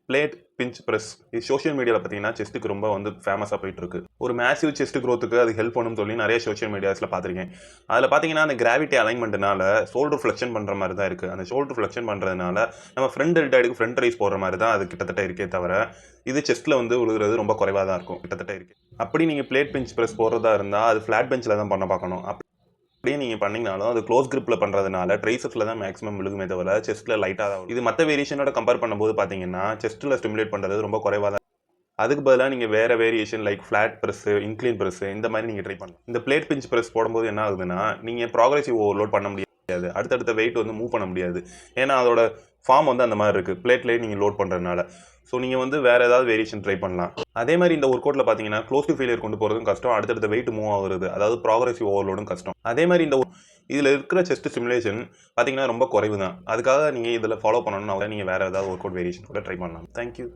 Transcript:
Plate pinch press இது social மீடியாவில் பார்த்தீங்கன்னா செஸ்ட்டுக்கு ரொம்ப வந்து ஃபேமஸாக போயிட்டு இருக்கு. ஒரு மேசிவ் செஸ்ட் க்ரோத்துக்கு அது ஹெல்ப் பண்ணும் சொல்லி நிறைய சோஷியல் மீடியாஸில் பார்த்துருக்கேன். அதில் பார்த்தீங்கன்னா அந்த கிராவிட்டி அலைன்மெண்ட்னால ஷோல்டர் ஃப்ளெக்ஷன் பண்ணுற மாதிரி தான் இருக்குது. அந்த ஷோல்டர் ஃப்ளெக்ஷன் பண்ணுறதுனால நம்ம ஃப்ரண்ட் டெல்டாய்டுக்கு ஃப்ரண்ட் ரைஸ் போடுற மாதிரி தான் அது கிட்டத்தட்ட இருக்கே தவிர இது செஸ்ட்டில் வந்து விழுகிறது ரொம்ப குறைவாக தான் இருக்கும் கிட்டத்தட்ட இருக்குது. அப்படி நீங்கள் பிளேட் பிஞ்ச் ப்ரெஸ் போடுறதா இருந்தால் அது ஃப்ளாட் பெஞ்சில் தான் பண்ண பார்க்கணும். அப்படியே நீங்கள் பண்ணிங்கனாலும் அது க்ளோஸ் கிரிப்பில் பண்ணுறதுனால ட்ரைசெப்ஸில் தான் மேக்ஸிமம் விழுகுமே தவிர செஸ்ட்டில் லைட்டாக தான். இது மற்ற வேரியேஷனோட கம்பேர் பண்ணும்போது பார்த்தீங்கன்னா செஸ்ட்டில் ஸ்டிமுலேட் பண்ணுறது ரொம்ப குறைவாக தான். அதுக்கு பதிலாக நீங்கள் வேறு variation like flat press, incline press இந்த மாதிரி நீங்கள் ட்ரை பண்ணலாம். இந்த பிளேட் பிஞ்ச் ப்ரெஸ் போடும்போது என்ன ஆகுதுன்னா நீங்கள் ப்ராக்ரெசிவ் ஓவர்லோட் பண்ண முடியாது. அடுத்தடுத்த வெயிட் வந்து மூவ் பண்ண முடியாது. ஏன்னா அதோட ஃபார்ம் வந்து அந்த மாதிரி இருக்குது பிளேட்லேயே நீங்கள் லோட் பண்ணுறதுனால. ஸோ நீங்கள் வந்து வேறு ஏதாவது வேரியேஷன் ட்ரை பண்ணலாம். அதே மாதிரி இந்த ஒர்க் அவுட்டில் பார்த்தீங்கன்னா க்ளோஸ் டு ஃபெயிலியர் கொண்டு போகிறதும் கஷ்டம், அடுத்தடுத்த வெயிட் மூவ் ஆகுறது அதாவது ப்ராக்ரெசிவ் ஓவர்லோடும் கஷ்டம். அதே மாதிரி இதில் இருக்கிற செஸ்ட் சிமுலேஷன் பார்த்தீங்கன்னா ரொம்ப குறைவு தான். அதுக்காக நீங்கள் இதில் ஃபாலோ பண்ணணும்னா நீங்கள் வேறு ஏதாவது ஒர்க் அவுட் வேரியேஷன் கூட ட்ரை பண்ணலாம். தேங்க்யூ.